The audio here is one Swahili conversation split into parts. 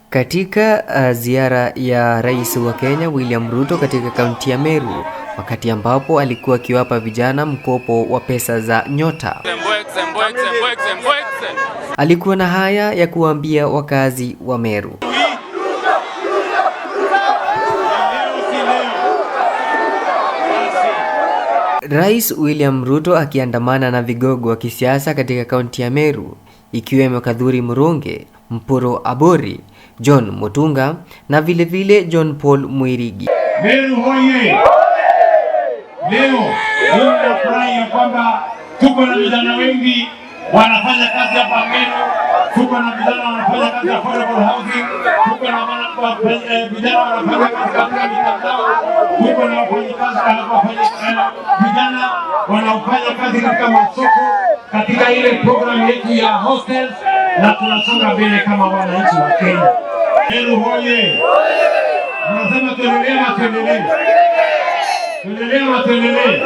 Katika ziara ya Rais wa Kenya William Ruto katika kaunti ya Meru, wakati ambapo alikuwa akiwapa vijana mkopo wa pesa za Nyota, alikuwa na haya ya kuambia wakazi wa Meru. Rais William Ruto akiandamana na vigogo wa kisiasa katika kaunti ya Meru, ikiwemo Kadhuri Murunge, Mpuro Abori, John Mutunga na vile John Paul Mwirigi. Meru hoye! Leo tunafurahi kwamba tuko na vijana wengi wanafanya kazi hapa Meru. Tuko na vijana wanafanya kazi affordable housing. Tuko na vijana wanafanya kazi katika mitandao. Tuko na vijana wanaofanya kazi katika masoko, katika ile program yetu ya hostels, na tunasonga mbele kama wananchi wa Kenya. Meru hoye! Tunasema tuendelee.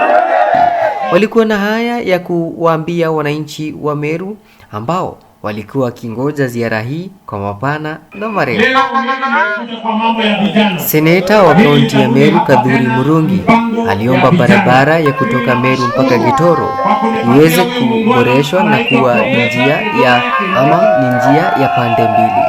Walikuwa na haya ya kuwaambia wananchi wa Meru ambao walikuwa kingoja ziara hii kwa mapana na marefu. Seneta wa kaunti ya Meru Kadhuri Murungi aliomba barabara ya kutoka Meru mpaka Gitoro iweze kuboreshwa na kuwa ni njia ya pande mbili.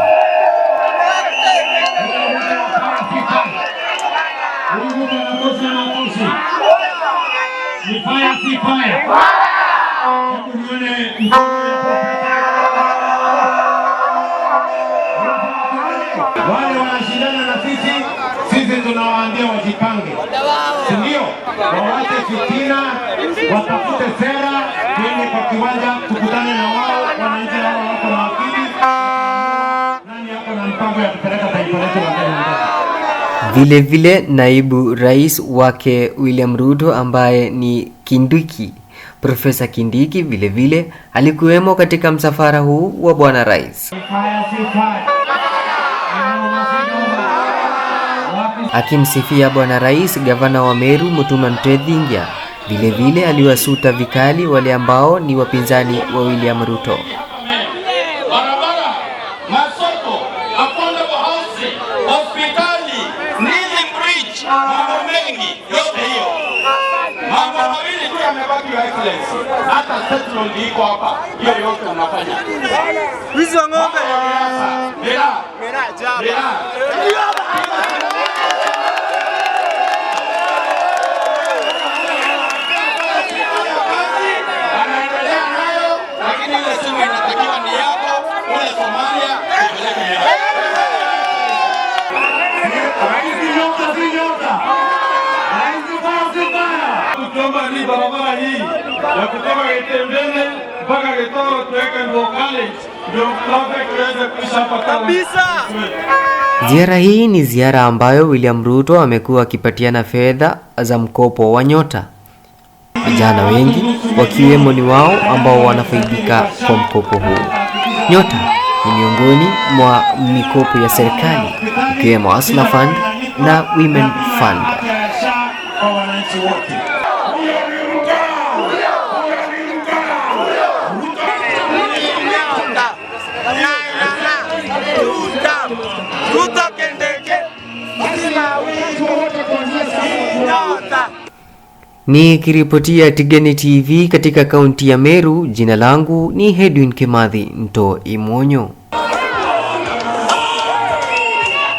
Wale wanashindana na sisi tunawaambia wajipange, si ndio? Waache fitina, watafute sera, tuende kwa kiwanja tukutane na wao. Wananchi hao wako na akili, nani yako na mpango ya kupeleka taifa letu mbele? Vile naibu rais wake William Ruto ambaye ni Kindiki, Profesa Kindiki vile alikuwemo katika msafara huu wa bwana rais. Akimsifia bwana rais, gavana wa Meru Mutuma Ntwethingia vile aliwasuta vikali wale ambao ni wapinzani wa William Ruto. Barabara, masoko, affordable housing, hospitali, Nithi Bridge, mambo mengi yote hiyo. Mambo mawili tu yamebaki wa excellency. Hata settlement iko hapa, hiyo yote unafanya. Wizi wa ng'ombe. Mera jaba. Barabara hii ya kutoka Kitembele mpaka Gitoro tuweke Mbo College ndio traffic iweze kuisha hapa kabisa. Ziara hii ni ziara ambayo William Ruto amekuwa akipatiana fedha za mkopo wa Nyota. Vijana wengi wakiwemo ni wao ambao wanafaidika kwa mkopo huu. Nyota ni miongoni mwa mikopo ya serikali ikiwemo Hustler Fund na Women Fund. Nikiripotia Tigeni TV katika kaunti ya Meru, jina langu ni Edwin Kimathi Nto Imonyo.